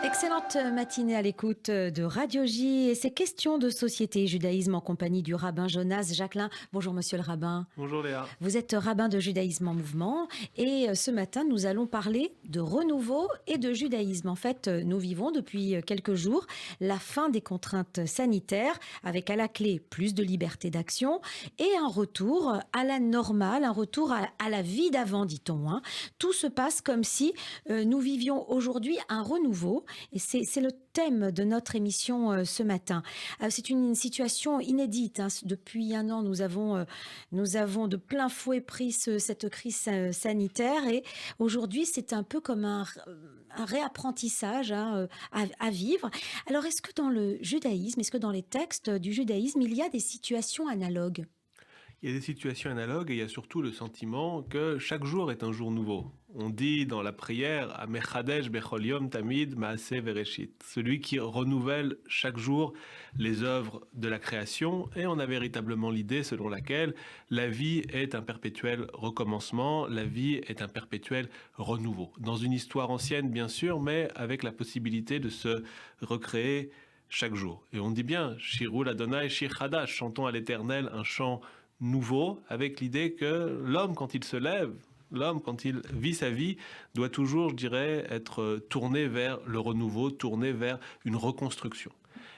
Excellente matinée à l'écoute de Radio J et ces questions de société et judaïsme en compagnie du rabbin Jonas Jacquelin. Bonjour monsieur le rabbin. Bonjour Léa. Vous êtes rabbin de judaïsme en mouvement et ce matin nous allons parler de renouveau et de judaïsme. En fait, nous vivons depuis quelques jours la fin des contraintes sanitaires avec à la clé plus de liberté d'action et un retour à la normale, un retour à la vie d'avant, dit-on. Tout se passe comme si nous vivions aujourd'hui un renouveau. Et c'est le thème de notre émission ce matin. C'est une situation inédite. Depuis un an, nous avons de plein fouet pris cette crise sanitaire. Et aujourd'hui, c'est un peu comme un réapprentissage à vivre. Alors, est-ce que dans le judaïsme, est-ce que dans les textes du judaïsme, il y a des situations analogues ? Il y a des situations analogues et il y a surtout le sentiment que chaque jour est un jour nouveau. On dit dans la prière « Amechadesh bechol yom tamid maaseh vereshit », celui qui renouvelle chaque jour les œuvres de la création, et on a véritablement l'idée selon laquelle la vie est un perpétuel recommencement, la vie est un perpétuel renouveau. Dans une histoire ancienne bien sûr, mais avec la possibilité de se recréer chaque jour. Et on dit bien « Shirul Adonai shir chadash », chantons à l'Éternel un chant nouveau, avec l'idée que l'homme, quand il se lève, l'homme, quand il vit sa vie, doit toujours, je dirais, être tourné vers le renouveau, tourné vers une reconstruction.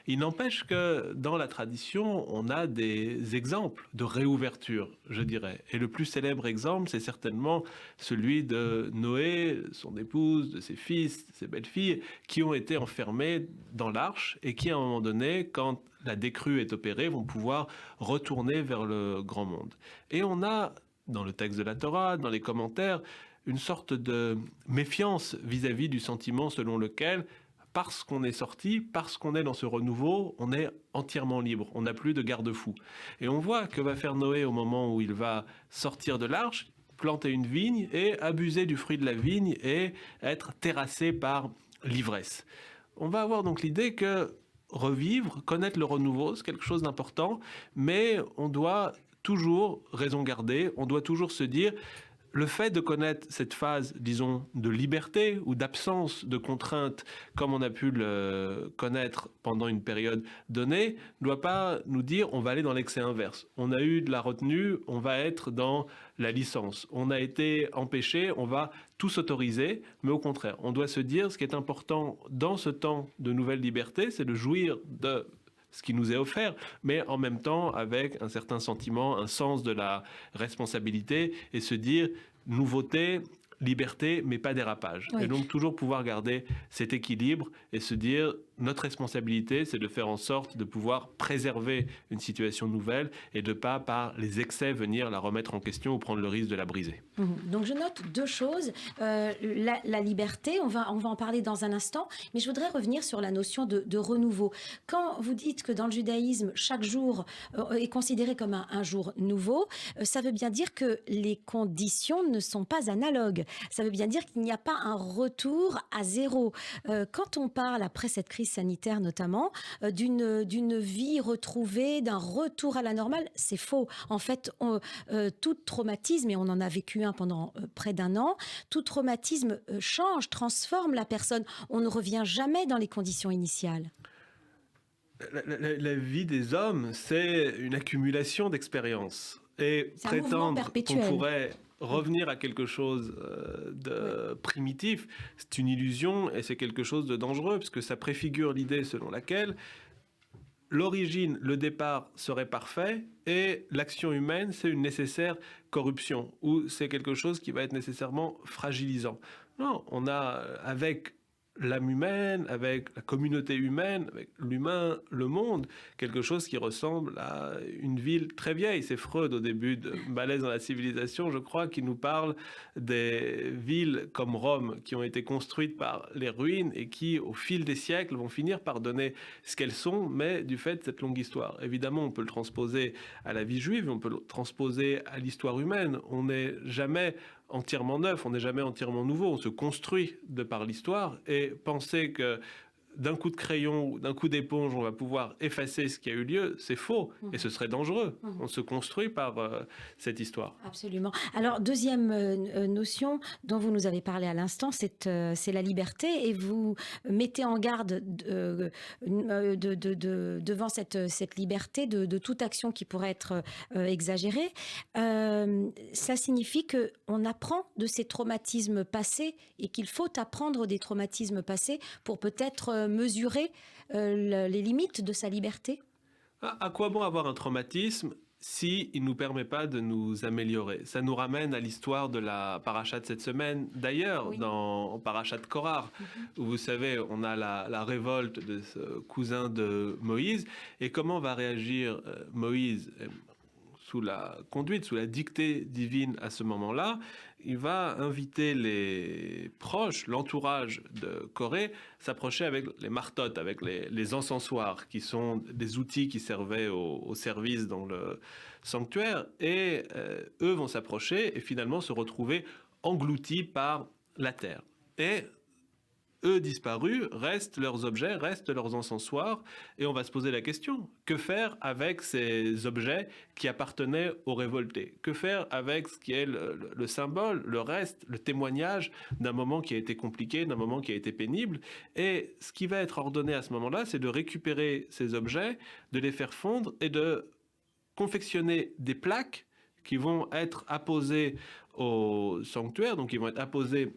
Il n'empêche que dans la tradition, on a des exemples de réouverture, je dirais. Et le plus célèbre exemple, c'est certainement celui de Noé, son épouse, de ses fils, de ses belles-filles, qui ont été enfermés dans l'arche et qui, à un moment donné, quand la décrue est opérée, vont pouvoir retourner vers le grand monde. Et on a, dans le texte de la Torah, dans les commentaires, une sorte de méfiance vis-à-vis du sentiment selon lequel parce qu'on est sorti, parce qu'on est dans ce renouveau, on est entièrement libre, on n'a plus de garde-fou. Et on voit que va faire Noé au moment où il va sortir de l'arche, planter une vigne et abuser du fruit de la vigne et être terrassé par l'ivresse. On va avoir donc l'idée que revivre, connaître le renouveau, c'est quelque chose d'important, mais on doit toujours raison garder, on doit toujours se dire le fait de connaître cette phase, disons, de liberté ou d'absence de contraintes, comme on a pu le connaître pendant une période donnée, ne doit pas nous dire on va aller dans l'excès inverse. On a eu de la retenue, on va être dans la licence. On a été empêché, on va tout s'autoriser, mais au contraire, on doit se dire ce qui est important dans ce temps de nouvelle liberté, c'est de jouir de ce qui nous est offert, mais en même temps avec un certain sentiment, un sens de la responsabilité et se dire nouveauté, liberté, mais pas dérapage. Oui. Et donc toujours pouvoir garder cet équilibre et se dire notre responsabilité, c'est de faire en sorte de pouvoir préserver une situation nouvelle et de pas par les excès venir la remettre en question ou prendre le risque de la briser. Donc je note deux choses. La liberté, on va en parler dans un instant, mais je voudrais revenir sur la notion de renouveau. Quand vous dites que dans le judaïsme, chaque jour est considéré comme un jour nouveau, ça veut bien dire que les conditions ne sont pas analogues. Ça veut bien dire qu'il n'y a pas un retour à zéro. Quand on parle, après cette crise sanitaire notamment, d'une vie retrouvée, d'un retour à la normale, c'est faux. En fait, tout traumatisme, et on en a vécu un pendant près d'un an, tout traumatisme change, transforme la personne. On ne revient jamais dans les conditions initiales. La vie des hommes, c'est une accumulation d'expériences. Et prétendre qu'on pourrait revenir à quelque chose de primitif, c'est une illusion et c'est quelque chose de dangereux, parce que ça préfigure l'idée selon laquelle l'origine, le départ serait parfait et l'action humaine, c'est une nécessaire corruption, ou c'est quelque chose qui va être nécessairement fragilisant. Non, on a avec l'âme humaine, avec la communauté humaine, avec l'humain, le monde, quelque chose qui ressemble à une ville très vieille. C'est Freud, au début de Malaise dans la civilisation, je crois, qui nous parle des villes comme Rome, qui ont été construites par les ruines et qui, au fil des siècles, vont finir par donner ce qu'elles sont, mais du fait de cette longue histoire. Évidemment, on peut le transposer à la vie juive, on peut le transposer à l'histoire humaine. On n'est jamais entièrement neuf, on n'est jamais entièrement nouveau, on se construit de par l'histoire, et penser que d'un coup de crayon ou d'un coup d'éponge, on va pouvoir effacer ce qui a eu lieu, c'est faux et ce serait dangereux. On se construit par cette histoire. Absolument. Alors, deuxième notion dont vous nous avez parlé à l'instant, c'est la liberté, et vous mettez en garde devant cette liberté de toute action qui pourrait être exagérée. Ça signifie qu'on apprend de ces traumatismes passés et qu'il faut apprendre des traumatismes passés pour peut-être mesurer les limites de sa liberté. À quoi bon avoir un traumatisme si il ne nous permet pas de nous améliorer? Ça nous ramène à l'histoire de la paracha de cette semaine. D'ailleurs, Oui. dans paracha de Korah, où vous savez, on a la révolte de ce cousin de Moïse. Et comment va réagir Moïse sous la conduite, sous la dictée divine à ce moment-là? Il va inviter les proches, l'entourage de Corée, s'approcher avec les martotes, avec les encensoirs, qui sont des outils qui servaient au service dans le sanctuaire. Et eux vont s'approcher et finalement se retrouver engloutis par la terre. Et eux disparus, restent leurs objets, restent leurs encensoirs, et on va se poser la question, que faire avec ces objets qui appartenaient aux révoltés? Que faire avec ce qui est le symbole, le reste, le témoignage d'un moment qui a été compliqué, d'un moment qui a été pénible? Et ce qui va être ordonné à ce moment-là, c'est de récupérer ces objets, de les faire fondre et de confectionner des plaques qui vont être apposées au sanctuaire, donc qui vont être apposées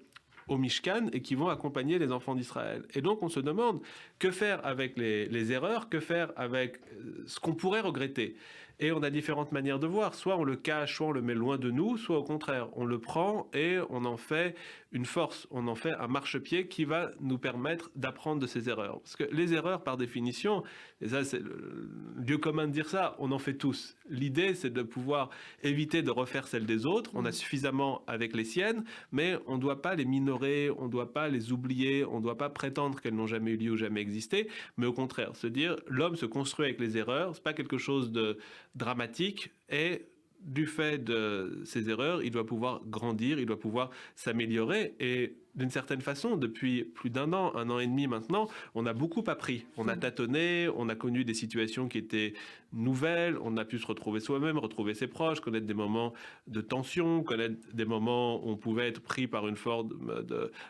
au Mishkan et qui vont accompagner les enfants d'Israël. Et donc on se demande que faire avec les erreurs, que faire avec ce qu'on pourrait regretter. Et on a différentes manières de voir. Soit on le cache, soit on le met loin de nous, soit au contraire, on le prend et on en fait une force, on en fait un marchepied qui va nous permettre d'apprendre de ces erreurs. Parce que les erreurs, par définition, et ça c'est le lieu commun de dire ça, on en fait tous. L'idée, c'est de pouvoir éviter de refaire celles des autres. On a suffisamment avec les siennes, mais on ne doit pas les minorer, on ne doit pas les oublier, on ne doit pas prétendre qu'elles n'ont jamais eu lieu ou jamais existé, mais au contraire, se dire, l'homme se construit avec les erreurs, c'est pas quelque chose de dramatique, et du fait de ces erreurs, il doit pouvoir grandir, il doit pouvoir s'améliorer. Et d'une certaine façon, depuis plus d'un an et demi maintenant, on a beaucoup appris. On a tâtonné, on a connu des situations qui étaient nouvelles, on a pu se retrouver soi-même, retrouver ses proches, connaître des moments de tension, connaître des moments où on pouvait être pris par une forme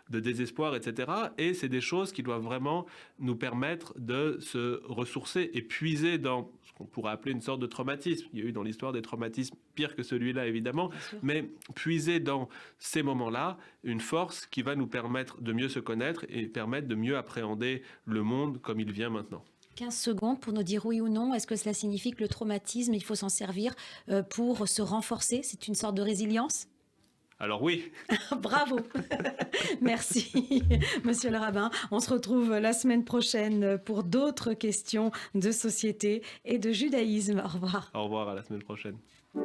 de désespoir, etc. Et c'est des choses qui doivent vraiment nous permettre de se ressourcer et puiser dans ce qu'on pourrait appeler une sorte de traumatisme. Il y a eu dans l'histoire des traumatismes pires que celui-là, évidemment, mais puiser dans ces moments-là une force qui va nous permettre de mieux se connaître et permettre de mieux appréhender le monde comme il vient maintenant. 15 secondes pour nous dire oui ou non. Est-ce que cela signifie que le traumatisme, il faut s'en servir pour se renforcer? C'est une sorte de résilience? Alors oui. Bravo. Merci, monsieur le rabbin. On se retrouve la semaine prochaine pour d'autres questions de société et de judaïsme. Au revoir. Au revoir, à la semaine prochaine.